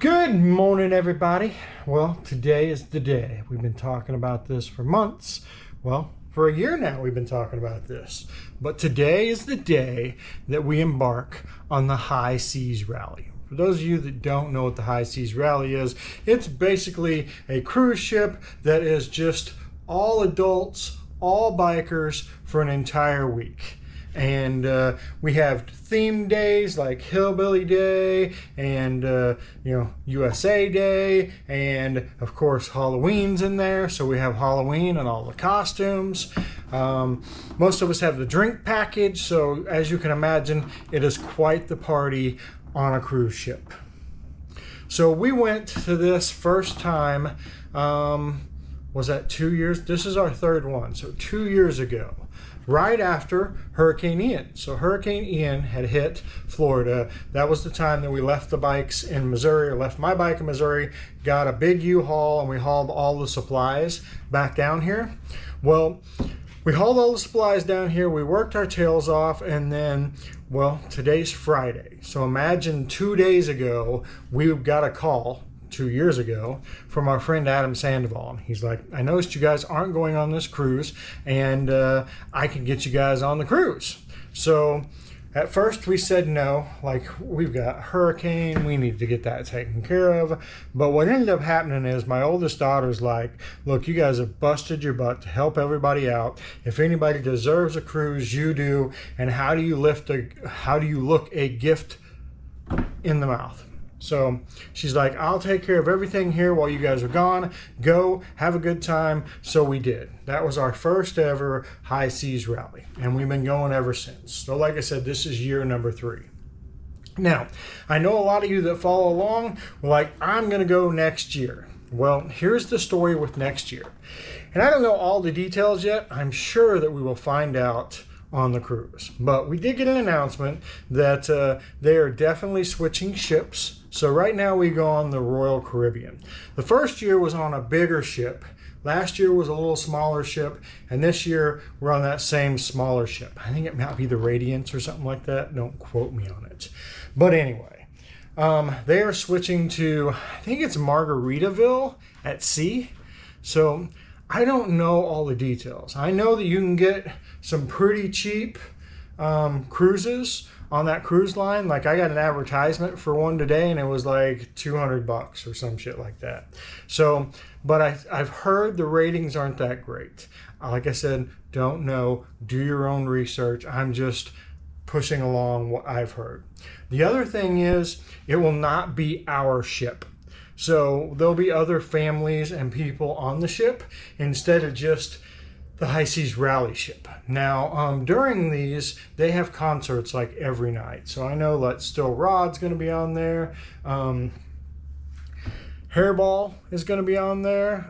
Good morning, everybody. Well, today is the day. We've been talking about this for months. Well, for a year now we've been talking about this. But today is the day that we embark on the High Seas Rally. For those of you that don't know what the High Seas Rally is, it's basically a cruise ship that is just all adults, all bikers for an entire week. And we have theme days like Hillbilly Day and USA Day, and of course Halloween's in there, so we have Halloween and all the costumes. Most of us have the drink package, so as you can imagine, it is quite the party on a cruise ship. So we went to this first time, was that 2 years? This is our third one, so 2 years ago, right after Hurricane Ian. So Hurricane Ian had hit Florida. That was the time that we left the bikes in Missouri, or left my bike in Missouri, got a big U-Haul, and we hauled all the supplies back down here. Well, we hauled all the supplies down here, we worked our tails off, and then, well, today's Friday. So imagine 2 days ago, we got a call 2 years ago from our friend Adam Sandoval. He's like, I noticed you guys aren't going on this cruise, and I can get you guys on the cruise. So at first we said no, like, we've got a hurricane, we need to get that taken care of. But what ended up happening is my oldest daughter's like, look, you guys have busted your butt to help everybody out. If anybody deserves a cruise, you do. And how do you look a gift in the mouth? So she's like, I'll take care of everything here while you guys are gone. Go, have a good time. So we did. That was our first ever High Seas Rally, and we've been going ever since. So like I said, this is year number 3. Now, I know a lot of you that follow along were like, I'm going to go next year. Well, here's the story with next year. And I don't know all the details yet. I'm sure that we will find out on the cruise. But we did get an announcement that they are definitely switching ships. So right now we go on the Royal Caribbean. The first year was on a bigger ship. Last year was a little smaller ship. And this year we're on that same smaller ship. I think it might be the Radiance or something like that. Don't quote me on it. But anyway, they are switching to, I think it's Margaritaville at sea. So I don't know all the details. I know that you can get some pretty cheap cruises on that cruise line. Like, I got an advertisement for one today, and it was like $200 or some shit like that. So, but I've heard the ratings aren't that great. Like I said, don't know. Do your own research. I'm just pushing along what I've heard. The other thing is, it will not be our ship. So there'll be other families and people on the ship instead of just the High Seas Rally ship. Now, during these, they have concerts like every night. So I know Let's Still Rod's going to be on there. Hairball is going to be on there.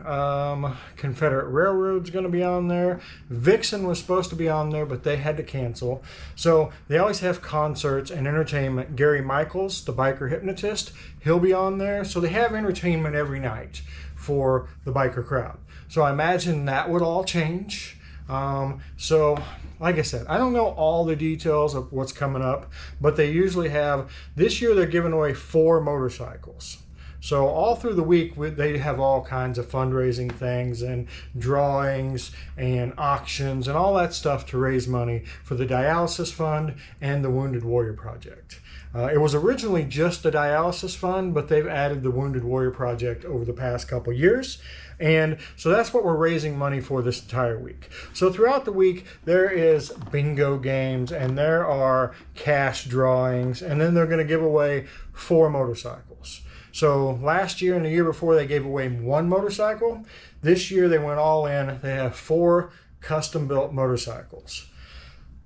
Confederate Railroad's going to be on there. Vixen was supposed to be on there, but they had to cancel. So they always have concerts and entertainment. Gary Michaels, the biker hypnotist, he'll be on there. So they have entertainment every night for the biker crowd. So I imagine that would all change. So like I said, I don't know all the details of what's coming up, but they usually have, this year they're giving away 4 motorcycles. So all through the week, they have all kinds of fundraising things and drawings and auctions and all that stuff to raise money for the dialysis fund and the Wounded Warrior Project. It was originally just the dialysis fund, but they've added the Wounded Warrior Project over the past couple years. And so that's what we're raising money for this entire week. So throughout the week, there is bingo games and there are cash drawings, and then they're going to give away 4 motorcycles. So last year and the year before, they gave away 1 motorcycle. This year they went all in. They have 4 custom-built motorcycles.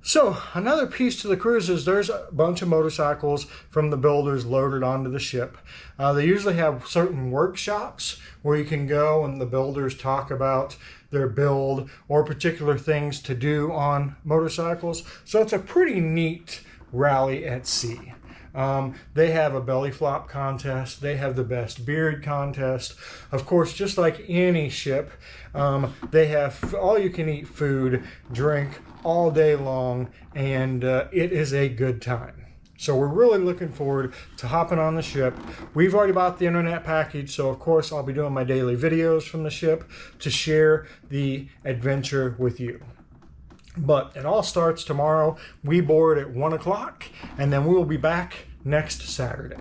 So another piece to the cruise is there's a bunch of motorcycles from the builders loaded onto the ship. They usually have certain workshops where you can go and the builders talk about their build or particular things to do on motorcycles. So it's a pretty neat rally at sea. They have a belly flop contest. They have the best beard contest. Of course, just like any ship, they have all you can eat food, drink all day long, and it is a good time. So we're really looking forward to hopping on the ship. We've already bought the internet package, so of course I'll be doing my daily videos from the ship to share the adventure with you. But it all starts tomorrow. We board at 1 o'clock, and then we will be back next Saturday.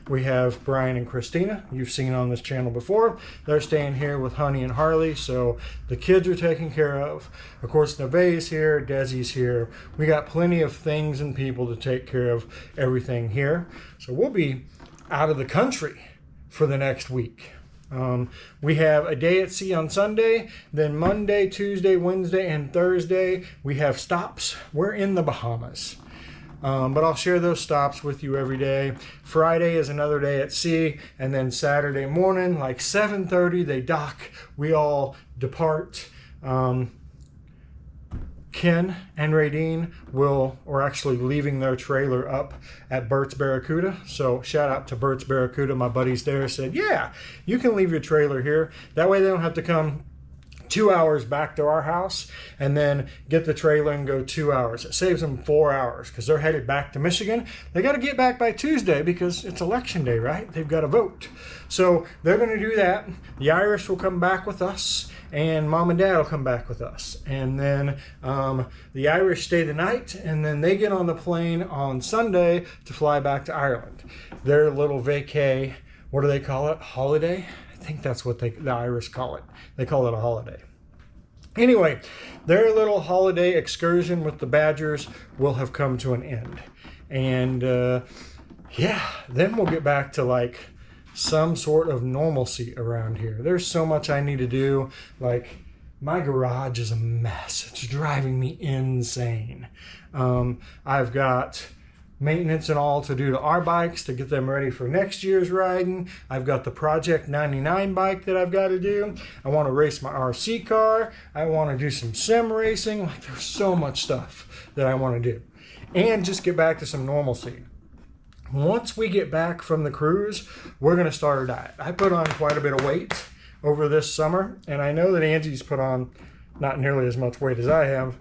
We have Brian and Christina, you've seen on this channel before. They're staying here with Honey and Hurley, so the kids are taken care of. Of course, Neve's here, Desi's here. We got plenty of things and people to take care of everything here. So we'll be out of the country for the next week. We have a day at sea on Sunday, then Monday, Tuesday, Wednesday, and Thursday we have stops. We're in the Bahamas. But I'll share those stops with you every day. Friday is another day at sea, and then Saturday morning, like 7:30, they dock. We all depart. Ken and Radine are actually leaving their trailer up at Bert's Barracuda. So shout out to Bert's Barracuda. My buddies there said, yeah, you can leave your trailer here. That way they don't have to come 2 hours back to our house and then get the trailer and go 2 hours. It saves them 4 hours because they're headed back to Michigan. They got to get back by Tuesday because it's election day, right? They've got to vote. So they're going to do that. The Irish will come back with us, and Mom and Dad will come back with us. And then the Irish stay the night, and then they get on the plane on Sunday to fly back to Ireland. Their little vacay, what do they call it? Holiday? I think that's what the Irish call it. They call it a holiday. Anyway, their little holiday excursion with the Badgers will have come to an end. And yeah, then we'll get back to like some sort of normalcy around here. There's so much I need to do. Like, my garage is a mess. It's driving me insane. I've got maintenance and all to do to our bikes to get them ready for next year's riding. I've got the Project 99 bike that I've got to do. I want to race my RC car. I want to do some sim racing. Like, there's so much stuff that I want to do. And just get back to some normalcy. Once we get back from the cruise, we're going to start our diet. I put on quite a bit of weight over this summer, and I know that Angie's put on not nearly as much weight as I have,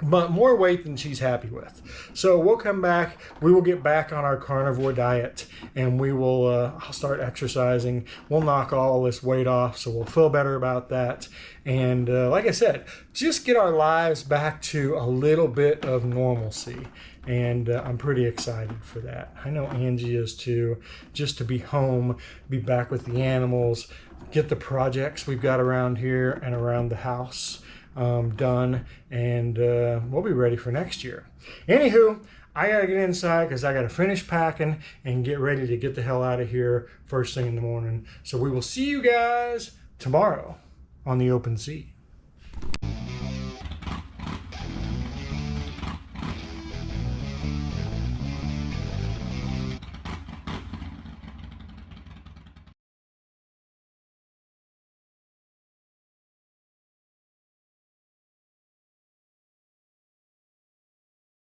but more weight than she's happy with. So we'll come back, we will get back on our carnivore diet, and we will I'll start exercising. We'll knock all this weight off, so we'll feel better about that. And like I said, just get our lives back to a little bit of normalcy. And I'm pretty excited for that. I know Angie is too, just to be home, be back with the animals, get the projects we've got around here and around the house done, and we'll be ready for next year. Anywho, I gotta get inside because I gotta finish packing and get ready to get the hell out of here first thing in the morning. So we will see you guys tomorrow on the open sea.